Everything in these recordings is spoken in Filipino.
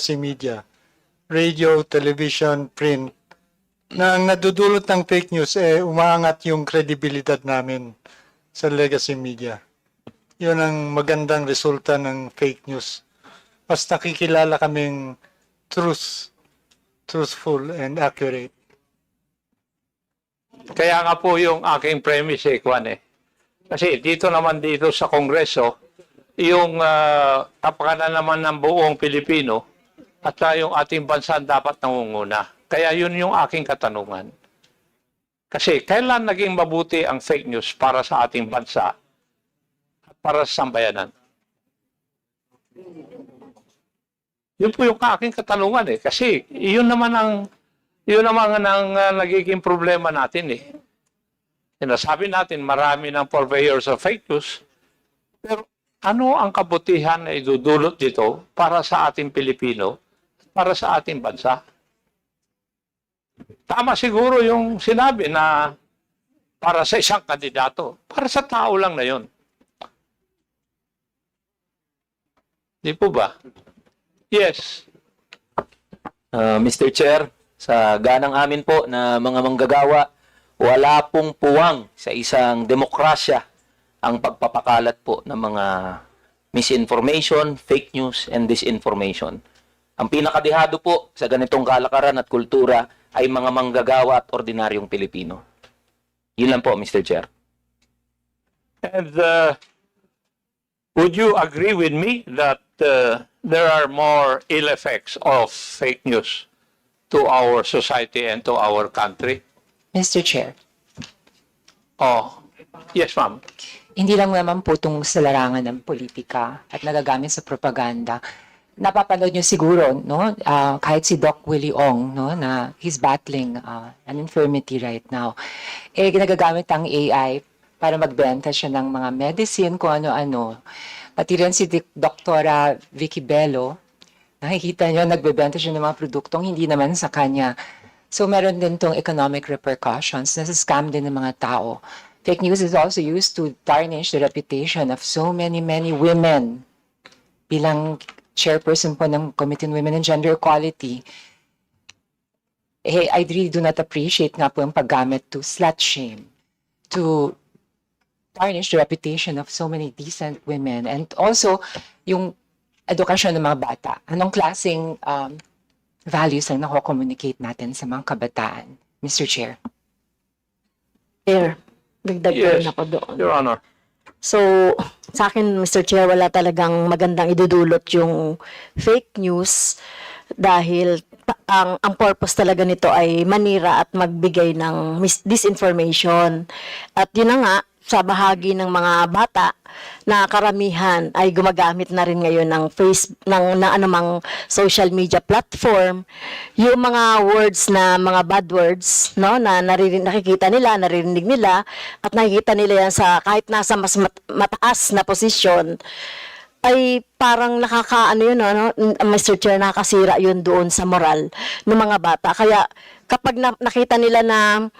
si media, radio, television, print, na ang nadudulot ng fake news, umaangat yung kredibilidad namin sa legacy media. Yun ang magandang resulta ng fake news. Mas nakikilala kaming truthful and accurate. Kaya nga po yung aking premise Kwan. Kasi dito sa Kongreso, yung kapakanan naman ng buong Pilipino at yung ating bansa dapat nangunguna. Kaya yun yung aking katanungan. Kasi kailan naging mabuti ang fake news para sa ating bansa at para sa sambayanan? Yun po yung aking katanungan Kasi yun naman ang nagiging problema natin Sinasabi natin marami ng purveyors of fake news, pero ano ang kabutihan na idudulot dito para sa ating Pilipino, para sa ating bansa? Tama siguro yung sinabi na para sa isang kandidato, para sa tao lang na yun. Di po ba? Yes. Mr. Chair, sa ganang amin po na mga manggagawa, wala pong puwang sa isang demokrasya ang pagpapakalat po ng mga misinformation, fake news, and disinformation. Ang pinakadihado po sa ganitong kalakaran at kultura ay mga manggagawa at ordinaryong Pilipino. Yun lang po, Mr. Chair. And would you agree with me that there are more ill effects of fake news to our society and to our country? Mr. Chair, Oh, yes, ma'am. hindi lang naman po itong sa larangan ng politika at nagagamit sa propaganda. Napapanood nyo siguro, no? Kahit si Doc Willie Ong, no? Na he's battling an infirmity right now. Nagagamit ang AI para magbenta siya ng mga medicine, kung ano-ano. Pati rin si Doktora Vicky Bello, nakikita nyo, nagbebenta siya ng mga produktong hindi naman sa kanya. So meron din tong economic repercussions, nasa-scam din ng mga tao. Fake news is also used to tarnish the reputation of so many women. Bilang chairperson po ng Committee on Women and Gender Equality, I really do not appreciate nga po yung paggamit to slut shame, to tarnish the reputation of so many decent women, and also yung edukasyon ng mga bata. Anong klaseng values ang nako-communicate natin sa mga kabataan, Mr. Chair? Chair, dagdag ako doon. Your Honor. So, sa akin, Mr. Chair, wala talagang magandang idudulot yung fake news dahil ang purpose talaga nito ay manira at magbigay ng disinformation. At yun na nga, sa bahagi ng mga bata na karamihan ay gumagamit na rin ngayon ng anumang social media platform, yung mga words na mga bad words, no, na nakikita nila, naririnig nila, at nakikita nila yan sa kahit nasa mas mataas na posisyon, ay parang nakakaano yun, no, Mr. Chair, nakakasira yun doon sa moral ng mga bata. Kaya kapag nakita nila na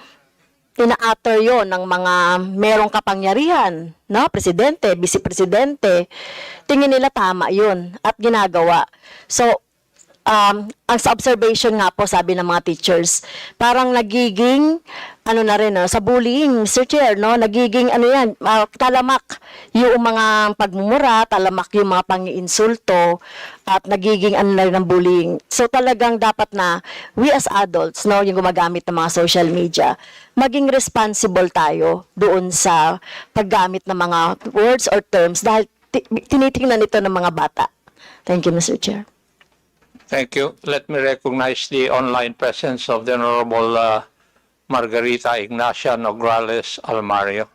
ina-utter yon ng mga merong kapangyarihan, no? Presidente, vice-presidente, tingin nila tama yun at ginagawa. So, ang sa observation nga po, sabi ng mga teachers, parang nagiging, sa bullying, Mr. Chair, no? Nagiging, talamak yung mga pagmumura, talamak yung mga pang-iinsulto, at nagiging, ng bullying. So, talagang dapat na, we as adults, no, yung gumagamit ng mga social media, maging responsible tayo doon sa paggamit ng mga words or terms dahil tinitingnan ito ng mga bata. Thank you, Mr. Chair. Thank you. Let me recognize the online presence of the Honorable Margarita Ignacia Nograles Almario.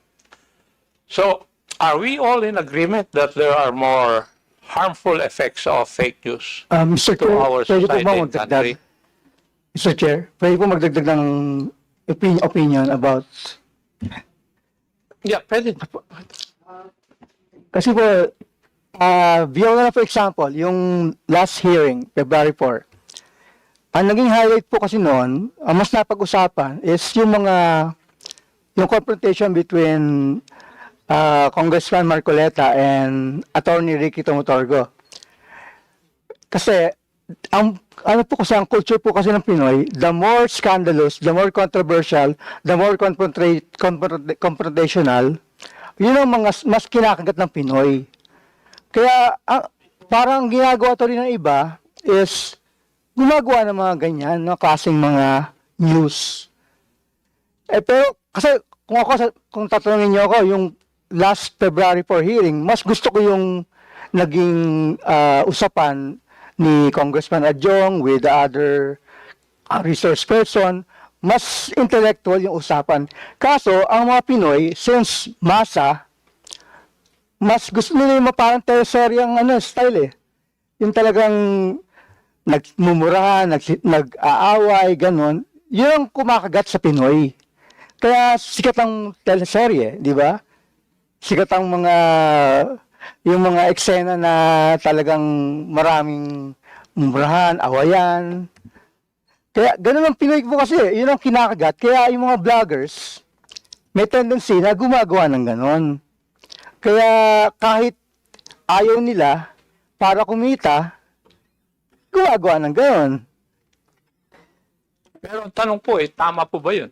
So, are we all in agreement that there are more harmful effects of fake news Mr. to Chair, our pwede po society ba and magdagdag? country? Mr. Chair, pwede po magdagdag ng opinion about... Yeah, pwede. Kasi po, beyond na for example, yung last hearing, February 4, ang naging highlight po kasi noon, ang mas napag-usapan is yung confrontation between Congressman Marcoleta and Attorney Ricky Tumutorgo. Kasi ang ano po kasi ang culture po kasi ng Pinoy, the more scandalous, the more controversial, the more confrontational, yun ang mga mas kinakagat ng Pinoy. Kaya parang ginagawa to rin ng iba is gumagawa ng mga ganyan, na klaseng mga news. Pero kasi kung tatanungin niyo ako, yung last February 4 hearing, mas gusto ko yung naging usapan ni Congressman Adjong with the other resource person. Mas intellectual yung usapan. Kaso, ang mga Pinoy, since masa, mas gusto nila yung parang teleseryang style eh. Yung talagang nagmumurahan, nag-aaway, ganon. Yun ang kumakagat sa Pinoy. Kaya sikat ang teleserye, di ba? Sikat ang yung mga eksena na talagang maraming mumurahan, awayan. Kaya ganun ang Pinoy po kasi, yun ang kinakagat. Kaya yung mga vloggers, may tendency na gumagawa ng ganon. Kaya kahit ayaw nila, para kumita, gumagawa ng ganon. Pero ang tanong po, tama po ba yun?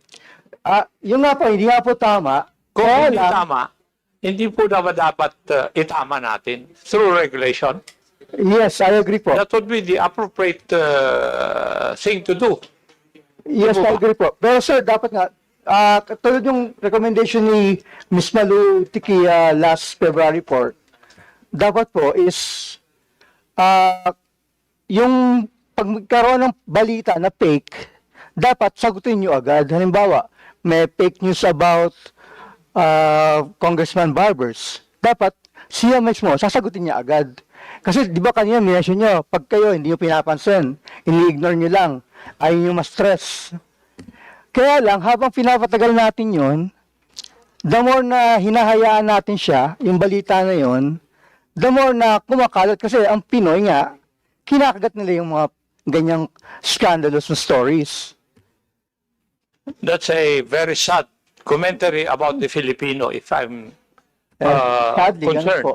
Yung nga po, hindi nga po tama. Kung Kaya hindi lang- tama, hindi po dapat itama natin through regulation. Yes, I agree po. That would be the appropriate thing to do. Yes, I agree po. Pero sir, dapat nga, katulad yung recommendation ni Ms. Malu Tikia last February 4, dapat po is, yung pag magkaroon ng balita na fake, dapat sagutin nyo agad. Halimbawa, may fake news about Congressman Barbers. Dapat siya mismo, sasagutin niya agad. Kasi di ba kanina minention nyo, pag kayo hindi nyo pinapansin, ini-ignore nyo lang, ayaw nyo ma-stress. Kaya lang, habang pinapatagal natin yon, the more na hinahayaan natin siya, yung balita na yon, the more na kumakalat kasi ang Pinoy nga, kinakagat nila yung mga ganyang scandalous na stories. That's a very sad commentary about the Filipino, if I'm Sadly, ganun concerned. po.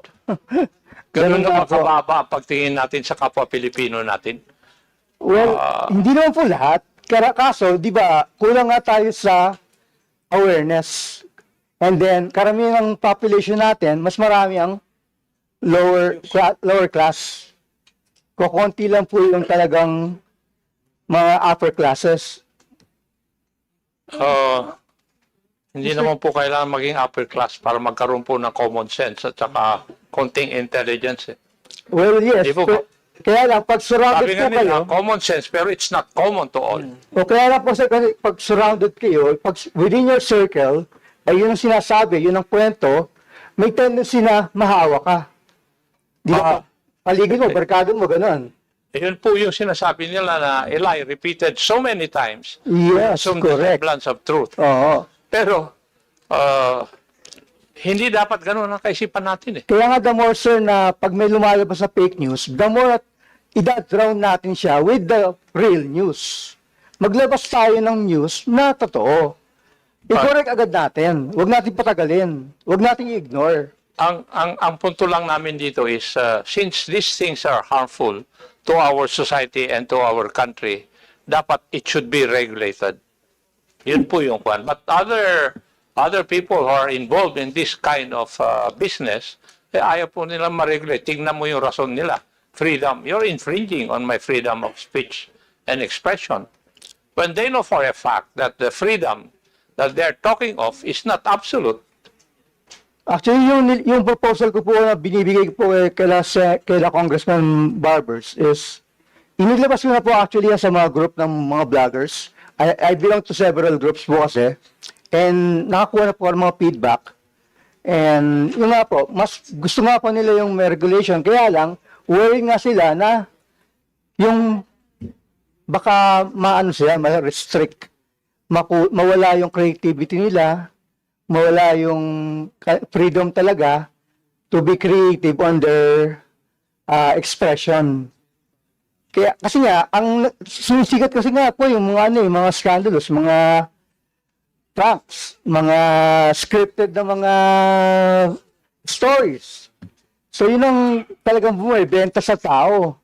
Ganun Ganun na nga po. makababa ang pagtingin natin sa kapwa Pilipino natin. Well, hindi naman po lahat. Kaso, di ba, kulang nga tayo sa awareness. And then, karamihan ng population natin, mas marami ang lower class. Kukunti lang po yung talagang mga upper classes. Hindi naman po kailangan maging upper class para magkaroon po ng common sense at saka konting intelligence. Well, yes. Di po ba? Kaya lang, pag surrounded Sabi po nga kayo, nila, common sense, pero it's not common to all. o kaya lang po sir, kasi pag surrounded kayo, pag within your circle, ay yun ang sinasabi, yun ang kwento, may tendency na mahawa ka. Di ba? Paligid mo, barkado mo, ganun. Yun po yung sinasabi nila na Eli repeated so many times. Yes, Some correct. semblance of truth. Oo. Pero, hindi dapat ganun ang kaisipan natin eh. Kaya nga the more sir na pag may lumalabas sa fake news, the more i-drown natin siya with the real news. Maglabas tayo ng news na totoo. I-correct agad natin. Huwag natin patagalin. Huwag natin i-ignore. Ang punto lang namin dito is, since these things are harmful to our society and to our country, dapat it should be regulated. Yun po yung kwan. But other people who are involved in this kind of business, ayaw po nilang ma-regulate. Tingnan mo yung rason nila. Freedom. You're infringing on my freedom of speech and expression. When they know for a fact that the freedom that they're talking of is not absolute. Actually, yung proposal ko po na binibigay ko po kaila Congressman Barbers is, inilabas ko na po actually yan sa mga group ng mga vloggers. I belong to several groups po kasi. And nakakuha na po ng mga feedback. And yun nga po, mas gusto nga po nila yung may regulation. Kaya lang, worried nga sila na yung baka maano sila, ma-restrict. Mawala yung creativity nila, mawala yung freedom talaga to be creative on their expression. Kaya kasi nga ang sumisikat kasi nga po yung mga mga scandalous, mga pranks, mga scripted na mga stories. So yun ang talagang bumibenta sa tao.